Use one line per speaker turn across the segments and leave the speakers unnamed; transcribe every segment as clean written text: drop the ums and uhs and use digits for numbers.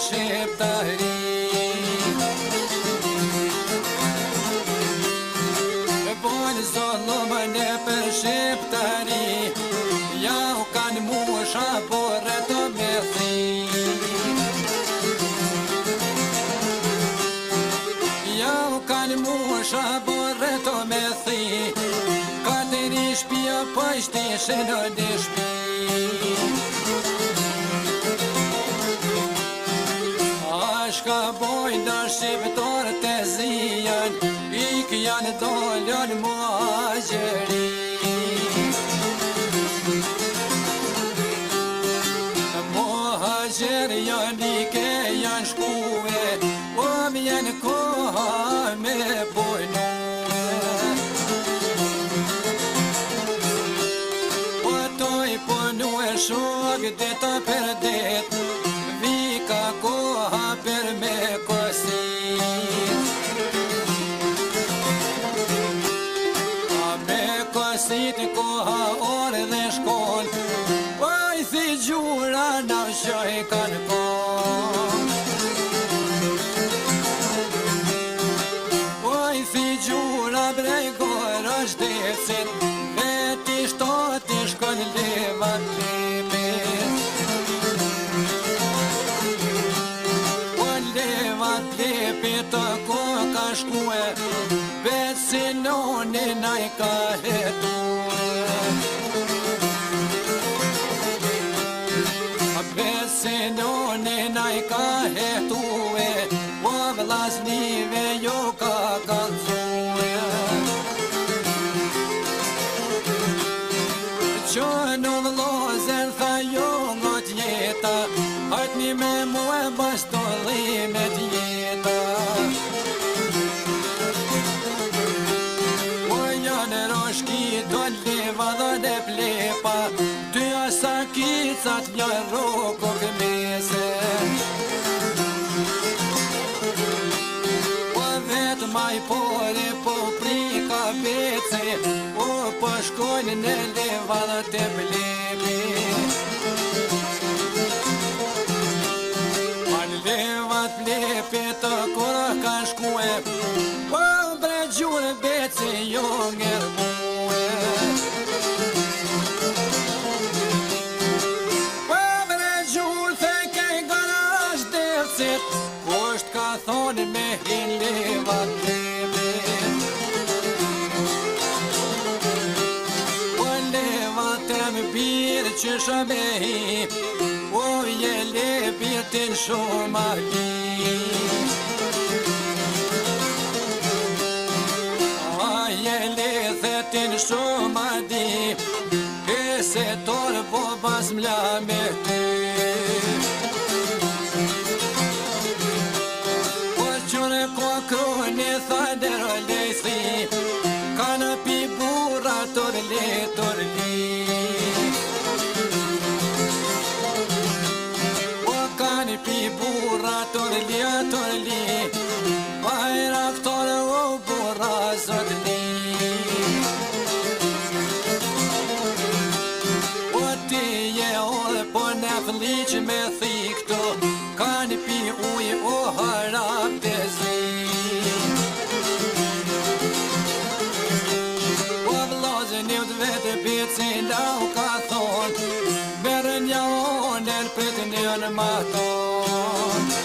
shqiptari. Bojnë zollumën e për shqiptari, ja u kanë musha borë të me thi. Ja u kanë musha borë të me thi, katëri shpia po ishtishe në një shpi. Ashka bojnë shqiptarë të zijan, ik janë dollën muajeri. Muajeri janë ike janë shkue, o mjenë koha me pojnue. Po toj pojnue shok dita për dit, vika koha për me kosit. Kosit koha orë dhe shkoll, oj thi gjura në shoj kanë koll. Oj thi gjura bregor është decit, veti shtoti shkon levat lepit. O levat lepit të koka shkue, vetë si noni na i ka hetue. Vetë si noni na i ka hetue, o vlasnive jo ka kalzue. Që në vlozen tha jo ngot jeta, hajtni me mua bastollimet jeta. Do leva dhe ne plepa, ty asa kicat një roko këmese. Po vetë maj pore po prika bece, o po shkojnë në leva dhe te plepi. An leva plepi të kura ka shkue, po bregjure bece jo ngermu. Kusht ka thonë me hin levat lepit, o levat e më birë që shë me hi, o je lepitin shumë a hi. O je lethetin shumë a di, e se torë po pas mla me ty. Kroni tha dero lejthi, kanë pi bura torli, torli. O kanë pi bura torli, torli, bajra këtore o bura zotli. O ti je orë po në fliq me thikto, kanë pi uj o harap të zi. Vete pici lau ka thonë, berën ja onër për të njën ma thonë.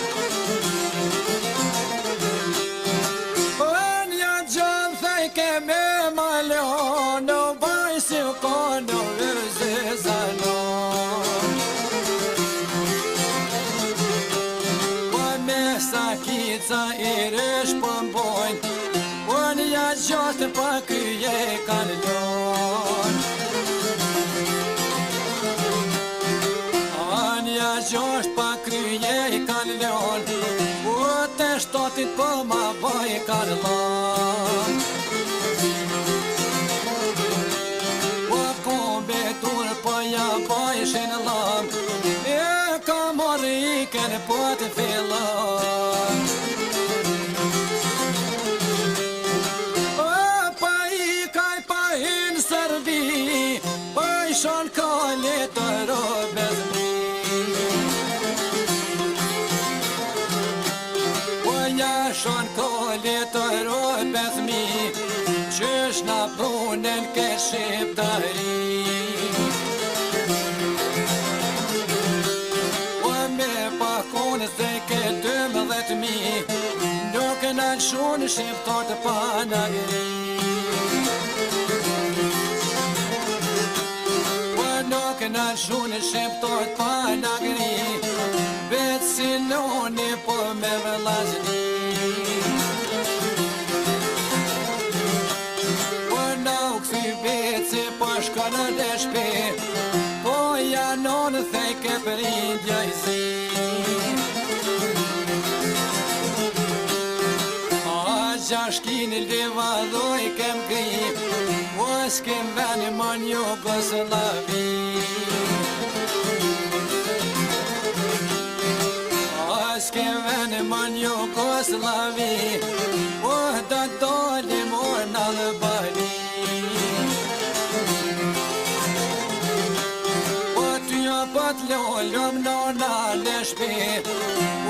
O një gjënë thej ke me malon, në baj si u konë në rëzë zanon. O me sakica i rësh pëmbojnë, o një gjëtë pa kyje kanë lonë. Anja gjosht pa kryje i kanë lonë, o të shtotit po ma baj kanë lonë. O kombe tur po ja bajshin lamë, e ka morë i kënë po të fillon. Shon ka letër o bezmi, qysh na prunen ke shqiptari. O me pakone se ke 12.000, nuk e nalë shunë shqiptar të panagri. Nuk e nalë shunë shqiptar të panagri, vetë si noni po me vëllazni. Po shka në deshpi, po janon theke për indja i zi. A gjashkin liva dhoj kem grip, o s'kem veni më një Jugoslavi. A s'kem veni më një Jugoslavi, o da dolim orë në Albani. Pot ljom nona në shpi,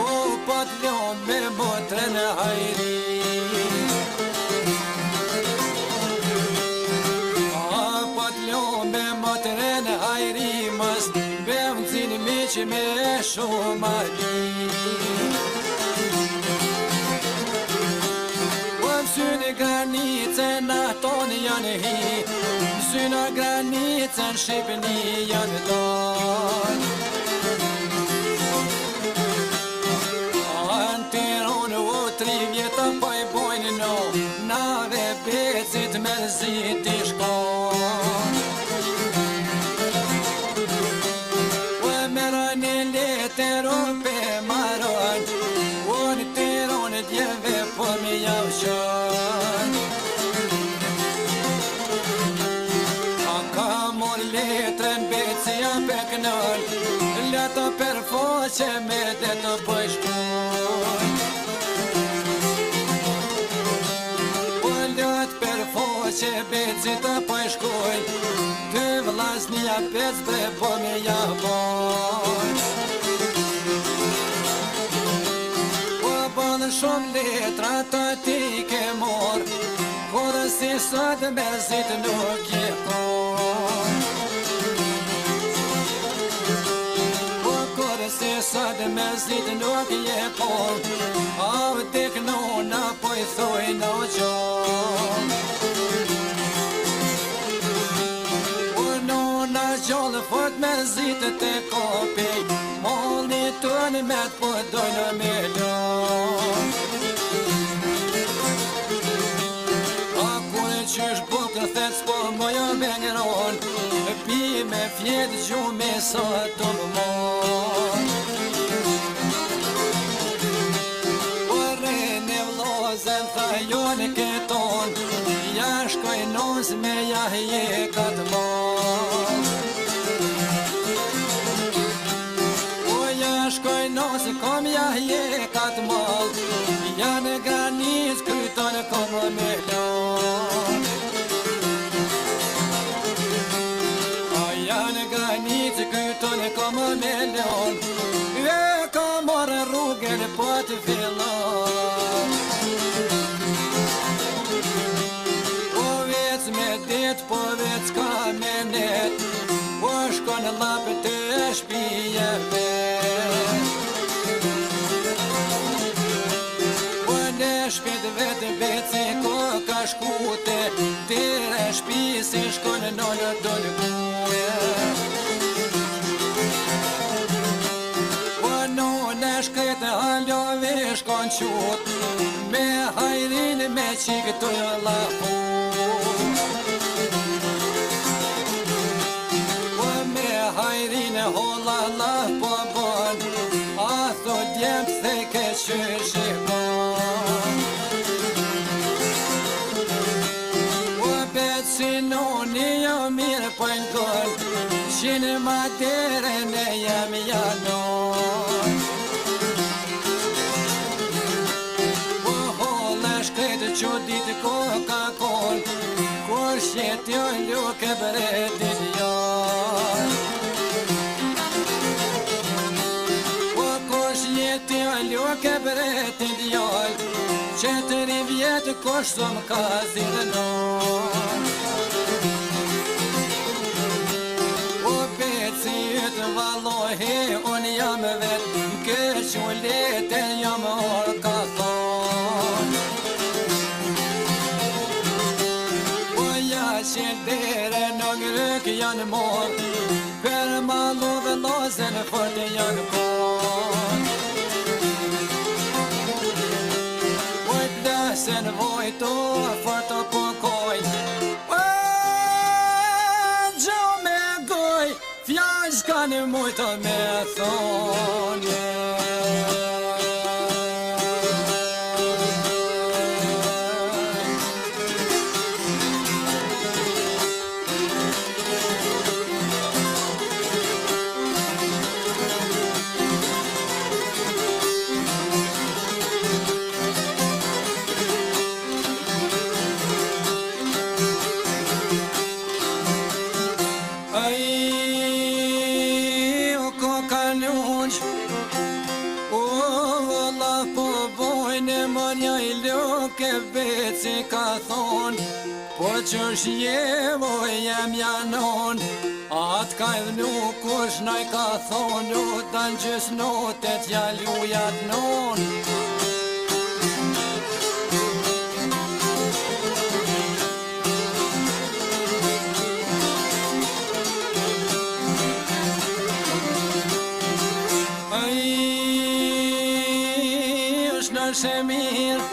o pot ljom me motrën e hajri. Pot ljom me motrën e hajri, mos bem zinë miqë me shumë ali. Synë granicën aton janë hi, synë granicën Shqipëni janë don. Antiron o 3 vjeta po i bojnë no, nave becit me zit i shkon. O merën e letër o pe maron, o në Tiron djeve po mi javëshon. Letrën becija peknër, leto per foqe me dhe të pëshkun. Po let per foqe beci të pëshkun, ty vlasnia pec bre po me javon. Po bëllë shumë letra të ti ke mor, kurë si sot me zit nuk je kon. Se sot me zit nuk je kon, av tek nona po i thoj në qon. O nona gjallë fort me zit të kopi, molli tënë me të po dojnë me lon. A kune qysh bukë thet s'po moja me ngëron, pi me fjet gjume sa të më mon. Zem tha jone keton, ja shkoj nos me ja je katë mon. O ja shkoj nos kom ja je katë mon, ja në granic kryton kom me lon. O ja në granic kryton kom me lon, e kom orë rrugën po të fillon. Po vec ka me net, po shkon lapët të shpije vet. Po në shpit vetë veci ko ka shkute, tire shpi si shkon në në dolguje. Po në shkretë halove shkon qut, me hajrin me qikë të lafu. Hajrin e holla Allah po bon, a thot djemë theke qysh i bon. O bet si noni jo mirë po n'gol, qinë maderen e jem janon. O holla shkretë që ditë ko ka kon, kur shjet jo luke bretin jon. Ti a luke bretin djall, 4 vjetë kosh s'om ka zirë non. që dere në ngryk janë morë, për malu dhe lozen fërte janë korë. Oj plesen vojto, fërto po kojnë, gjo me goj, fjallë s'kanë mujto me thonë. Ke beci ka thonë, po qësh jevo jem janon, atë ka evnu kush naj ka thonë, u të në gjys notet jalujat non. Është mirë,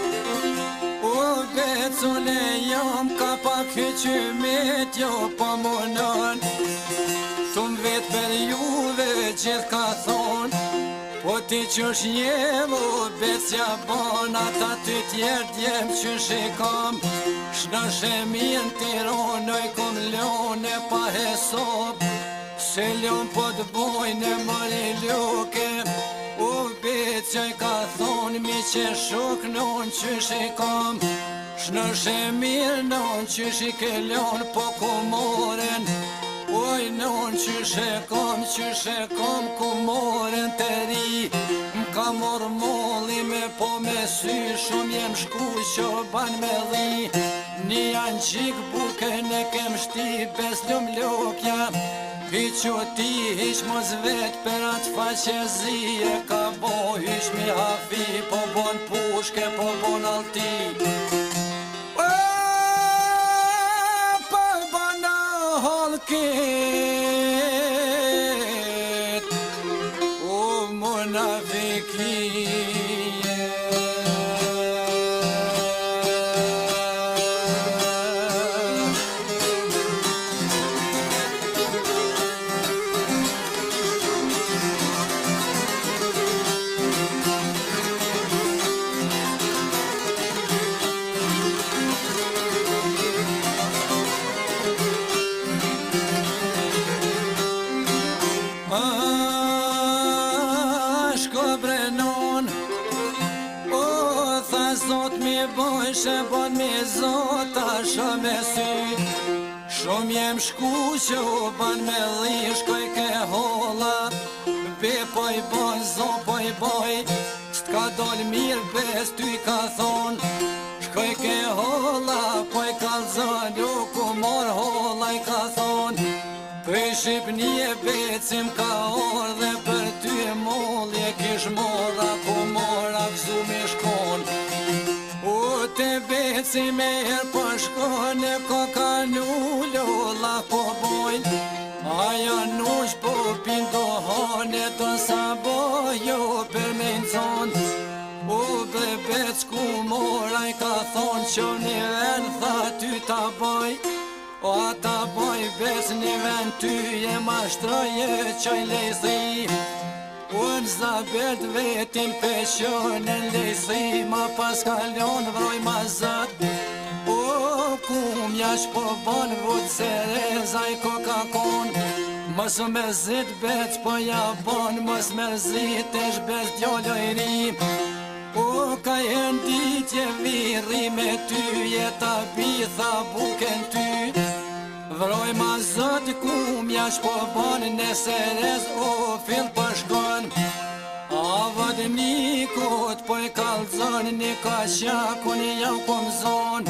becune jam ka pak hyqymit jo po munon, shumë vet për juve gjithë ka thonë, po ti qësh jevo becja bon, ata ty tjerë djem që shikam, shnëshe mirë në Tironoj kum lone pa hesop, se lon po të bojnë e mëri luke, u becjaj ka thonë mi që shuk non që shikam, shnëshe mirë non që shikelon po kumoren, oj non që shekom kumoren të ri, m'ka mor molli me po me sy, shumë jem shku që ban me dhi, një janë qik buke ne kem shti bes lëm lokja, hiq o ti hiq mos vet për atë faqezi e ka bo, hiq mi hafi po bon pushke po bon alti. Halket o munafikie, shko brenon, o tha zot mi bojshe bon mi zot a shumë e sy, shumë jem shku që u ban me dhi, shkoj ke holla, be poj boj, zo poj boj, s'tka dol mirë bes ty ka thon, shkoj ke holla, poj kalzon, u ku mor holla i ka thon, për Shqipni e becim ka orë dhe për ty e mollje kish mora ku mora këzu me shkon, u te becim e her po shkon e ko ka nullo la po bojnë, aja nush po pinto hane të sa bojo për me nëzon, u ble bec ku mora i ka thonë që një ven tha ty ta boj, o ata boj bes një ven ty e mashtroje qoj lejzi, unë zabet vetin peqon e lejzi, ma pas kalon vroj ma zët, o kum jash po bon vut sereza i koka kon, mos me zit bec po ja bon, mos me zit e shbes djolo i ri, o ka jen ditje virri me ty, jeta bitha buken ty, vroj ma zët kum jash po bon, nese rez o fill për shkon, avad nikot po i kalzon, një ka shaku një jau kom zon,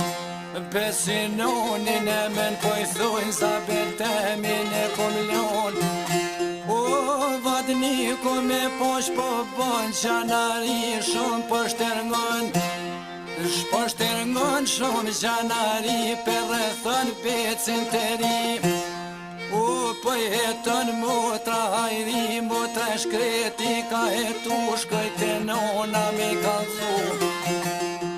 besinonin e men po i thujnë zabet temin e kom lon, o vadniku me posh po bon, qanari shumë po shterngon, Shposhter ngon shumë gjanari për rrethon becin të ri. Po jeton motra hajri, motra shkreti ka jetu shkojt e nona me kalzu.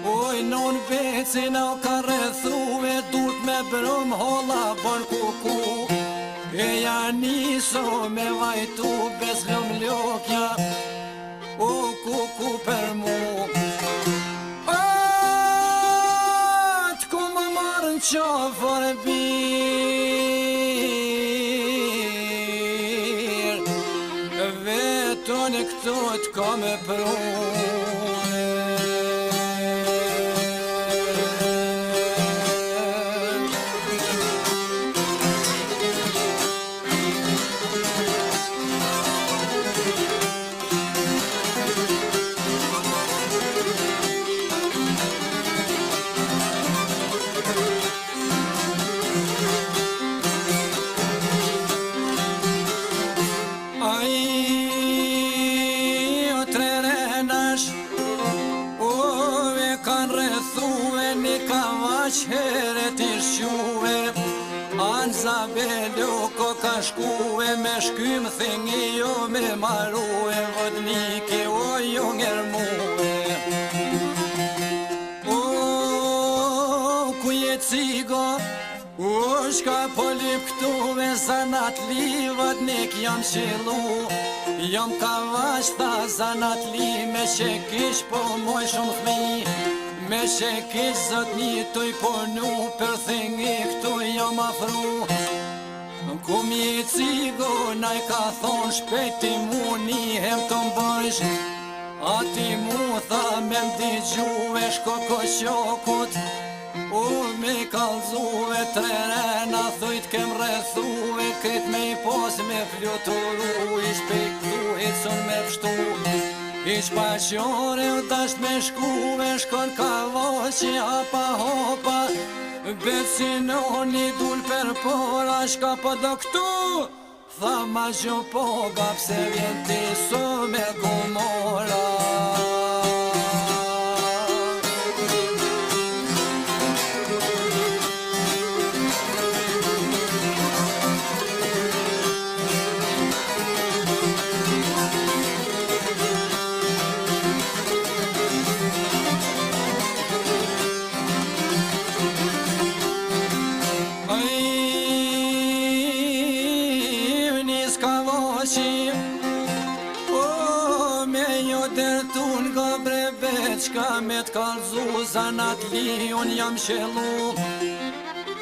Oj non becin au ka rrethu e dut me brum holla bon kuku. E janiso me vajtu bes lëm lokja, o kuku për mu. T'ku më marrën qafër Tonë këto t'ka me prune. Heret i shquve, anë zabello ko ka shkuve, me shkym thingi jo me marue, vodniki o jo ngermue. O, ku je cigo, o, shka po lip këtuve, zanat li vodnik jam qilu, jam ka vash tha zanat li, me shekish po moj shumë thmi. Me shekish zotni tuj ponu, për thingi këtu jam afru. Ku mi cigo naj ka thon shpeti mu nihem të mbësh. Ati mu tha me mdigjuve shko koshokut, u me kalzuve trena thujt kem rrethuve, kët me i pos me fluturu, i shpektu i cun me pështu. Iq paqore u dasht me shkuve, shkon ka voqi hapa hopa, becinoni dul per pora, shka po do këtu, tha ma gjo poga, pse vjen ti so me gomora. Qka me t'kallzu zanat li unë jam shelu.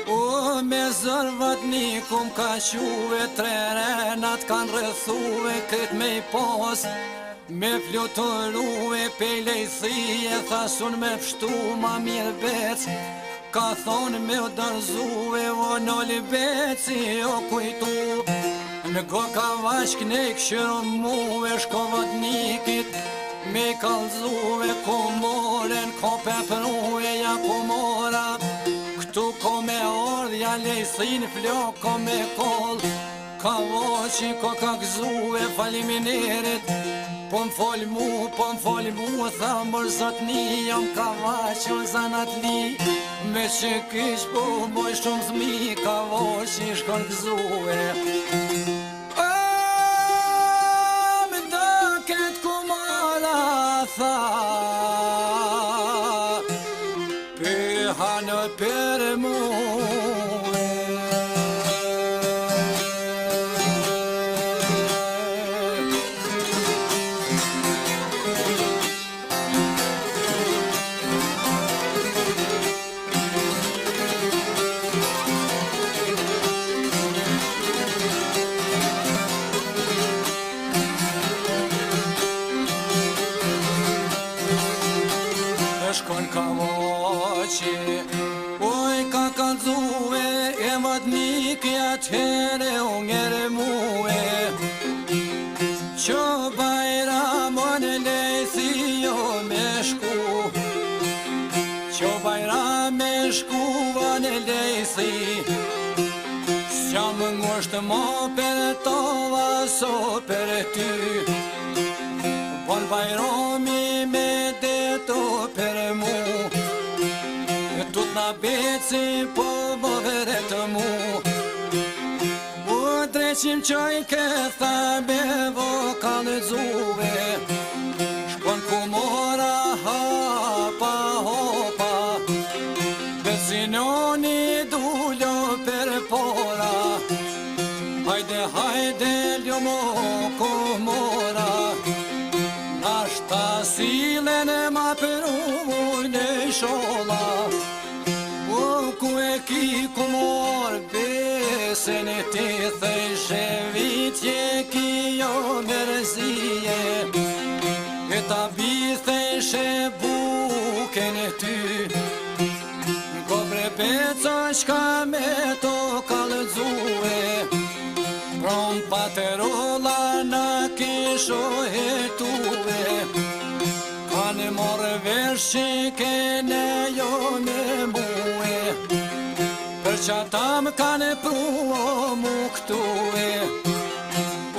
O me zërvat nikum ka quve, tre renat kan rrethuve, kët me i pos, me fluturuve, pejlej thije, thasun me pështu ma mirë bec, ka thonë me u dërzuve, o noli beci o kujtu. Në go ka vashk ne këshyru muve, shko vodnikit, me kalzuve komoren, ko pepruve ja komora. Këtu ko me ordhja lejthin flok, ko me kol, ka voqi ko ka gzuve faliminerit. Po m'fol mu, tha mër zotni, jam ka vaqo zanat li. Me që kish po boj shumë zmi, ka voqi shkon gzuve. Tha pëhanë për muë. Shkon ka voqi, oj ka kalzuve, e vodniki atëhere u ngerë muë. Qo bajramon lejthi jo me shku, qo bajram me shku vën lejthi. S'ja më ngosht mo për tova, so për ty. Bon bajrami me deto për mu, beci po më veret mu U dreqim qoj këtha me vokal zuve Shkon ku mora hapa hopa Becinoni dullo per pora Hajde hajde ljomo ku mora Ashta silen ma për ujnë shola U ku e ki ku mor besen e ti thejshe vitje ki jo mërzije E ta bithejshe buken e ty Kobre peca shka me to kalëzue Prom paterola na kisho hetue Kanë morë vesh që kene jo me muë Për qata më kanë pruo mu këtue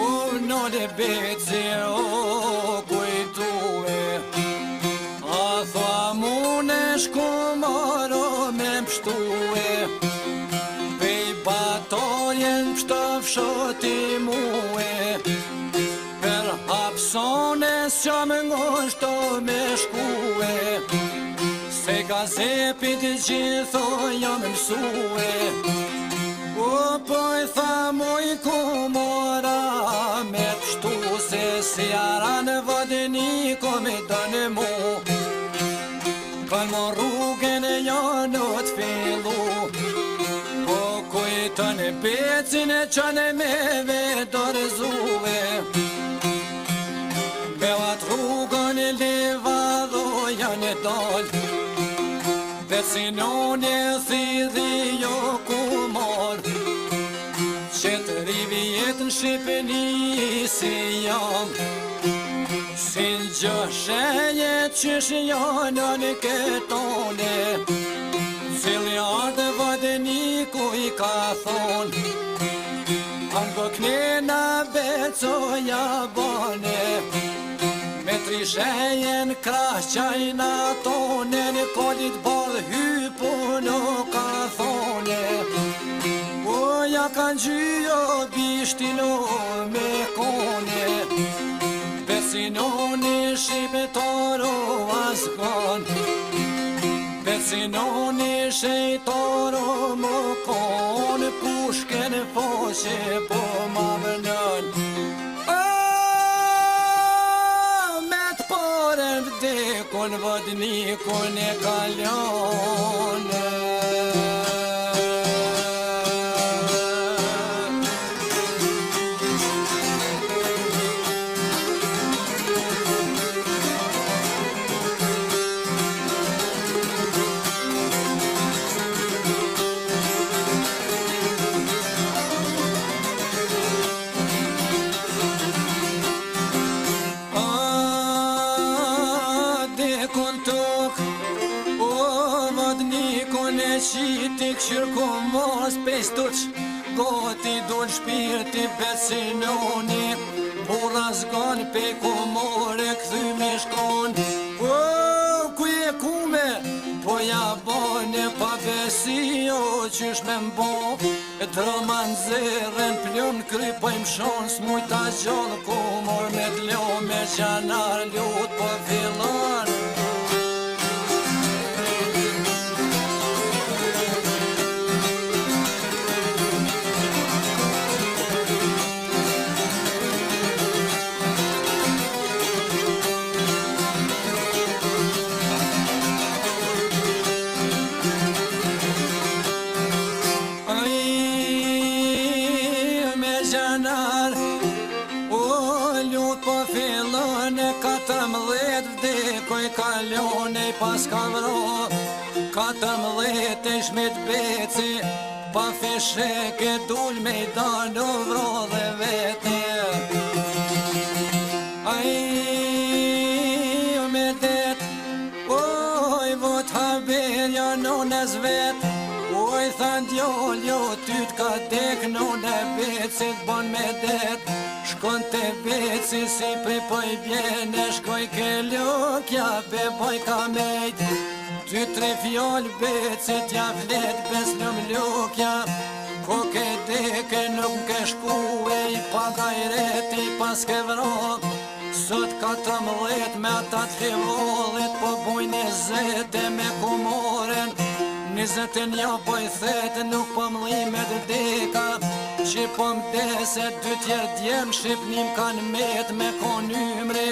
U nole beci o kujtue A thua mune shku moro me mshtue Pej batorjen pështof shoti muë Per hapsones që më ngoshto me shkue Se gazepit gjitho jam mësue O po i tha moj ku mora me pështu Se si ara në vëdëniko me dënë mu Kanë më rrugën e janot fillu Po kujtën e becin e qënë me vedorëzue Bevat rrugën e leva dho janë e dal Becinoni e thidhi jo ku mor Qëtëri vjetën Shqipëni si jam Si në gjësheje qësh janë në ketone Cili ardë vëdëniku i ka thonë Ango knena becoja bane Me trishejen krah qajna tone Në kolit bardh hypo në ka thone O ja kanë gjyo bishtino me kone Becinoni shqipetaro asgon Becinoni shqipetaro më kon Pushken poqe po ma vënën Me të pare vdekon vëdnikon e kalone Qitik qërko mos pestuq Goti dul shpirti becinoni Burra zgon pe komore këthymi shkon O, ku je kume Po ja bane pa besi o qysh me mbo Drëman zërën pljon kry po im shon Smujta gjallë komor me t'lo me qanar ljut po fillon Kalone pas kavro 14 shmet beci Pa fesheke dul me i dano vro dhe vete Ai me det Oj vot haberja nones vet Oj than djol jo ty t'ka dek none becit bon me det Shkon te beci si pri po i bjene Shkoj ke lukja pe boj ka mejt Ty tre fjall becet ja vlet bes lëm lukja Ko ke deke nuk ke shku e I pagajreti pas ke vro Sot 14 me atat fivollit Po bujnë 20 me kumoren 21 po I thet nuk po mlimet deka Që po mdeset dy tjerë djem Shqipnim kan met me konymri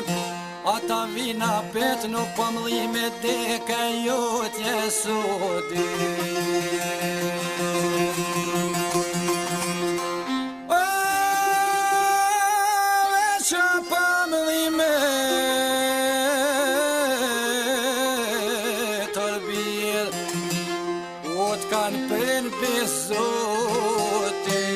Ata vina pet nuk po mlime deke jo t'je sodi Veqa po mlime Tërbir O t'kan pren besoti